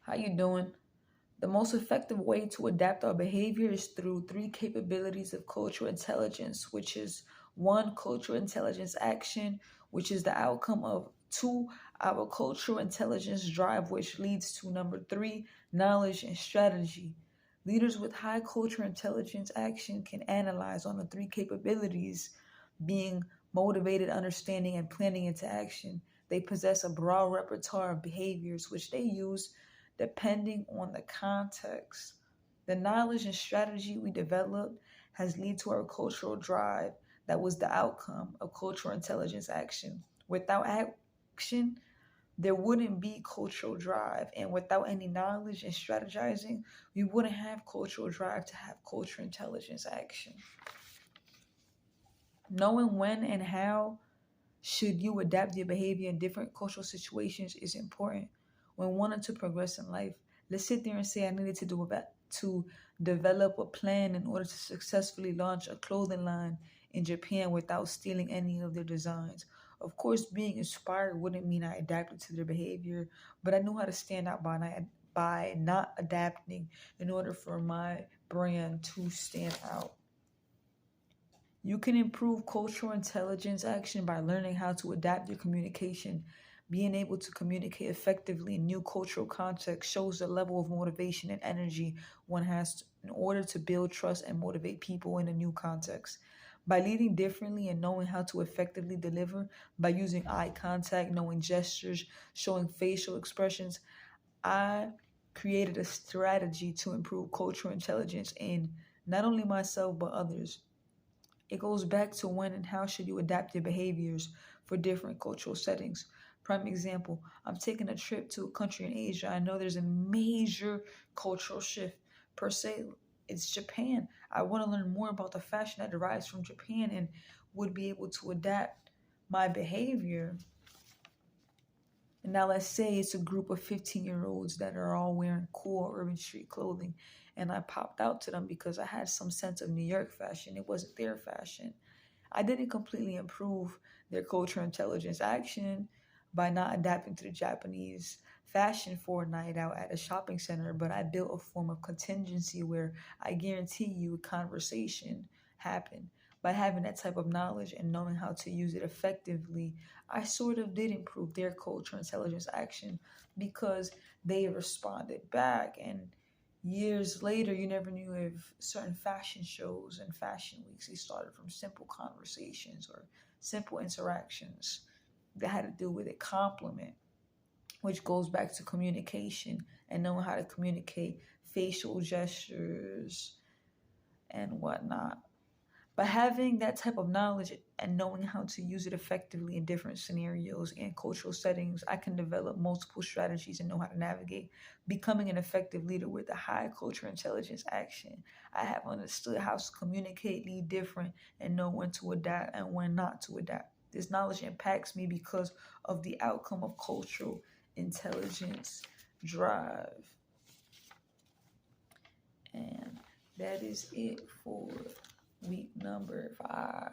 How you doing? The most effective way to adapt our behavior is through three capabilities of cultural intelligence, which is one, cultural intelligence action, which is the outcome of two, our cultural intelligence drive, which leads to number three, knowledge and strategy. Leaders with high cultural intelligence action can analyze on the three capabilities being motivated, understanding, and planning into action. They possess a broad repertoire of behaviors which they use depending on the context. The knowledge and strategy we developed has led to our cultural drive that was the outcome of cultural intelligence action. Without action, there wouldn't be cultural drive. And without any knowledge and strategizing, we wouldn't have cultural drive to have cultural intelligence action. Knowing when and how should you adapt your behavior in different cultural situations is important. When wanting to progress in life, let's sit there and say I needed to do that to develop a plan in order to successfully launch a clothing line in Japan without stealing any of their designs. Of course, being inspired wouldn't mean I adapted to their behavior, but I knew how to stand out by not adapting in order for my brand to stand out. You can improve cultural intelligence action by learning how to adapt your communication. Being able to communicate effectively in new cultural contexts shows the level of motivation and energy one has in order to build trust and motivate people in a new context. By leading differently and knowing how to effectively deliver, by using eye contact, knowing gestures, showing facial expressions, I created a strategy to improve cultural intelligence in not only myself but others. It goes back to when and how should you adapt your behaviors for different cultural settings. Prime example, I'm taking a trip to a country in Asia. I know there's a major cultural shift. Per se, it's Japan. I want to learn more about the fashion that derives from Japan and would be able to adapt my behavior. And now let's say it's a group of 15-year-olds that are all wearing cool urban street clothing. And I popped out to them because I had some sense of New York fashion. It wasn't their fashion. I didn't completely improve their cultural intelligence action by not adapting to the Japanese fashion for a night out at a shopping center, but I built a form of contingency where I guarantee you a conversation happened. By having that type of knowledge and knowing how to use it effectively, I sort of did improve their cultural intelligence action because they responded back. And years later, you never knew if certain fashion shows and fashion weeks, they started from simple conversations or simple interactions that had to do with a compliment, which goes back to communication and knowing how to communicate facial gestures and whatnot. By having that type of knowledge and knowing how to use it effectively in different scenarios and cultural settings, I can develop multiple strategies and know how to navigate. Becoming an effective leader with a high cultural intelligence action, I have understood how to communicate, lead different, and know when to adapt and when not to adapt. This knowledge impacts me because of the outcome of cultural intelligence drive. And that is it for week number 5.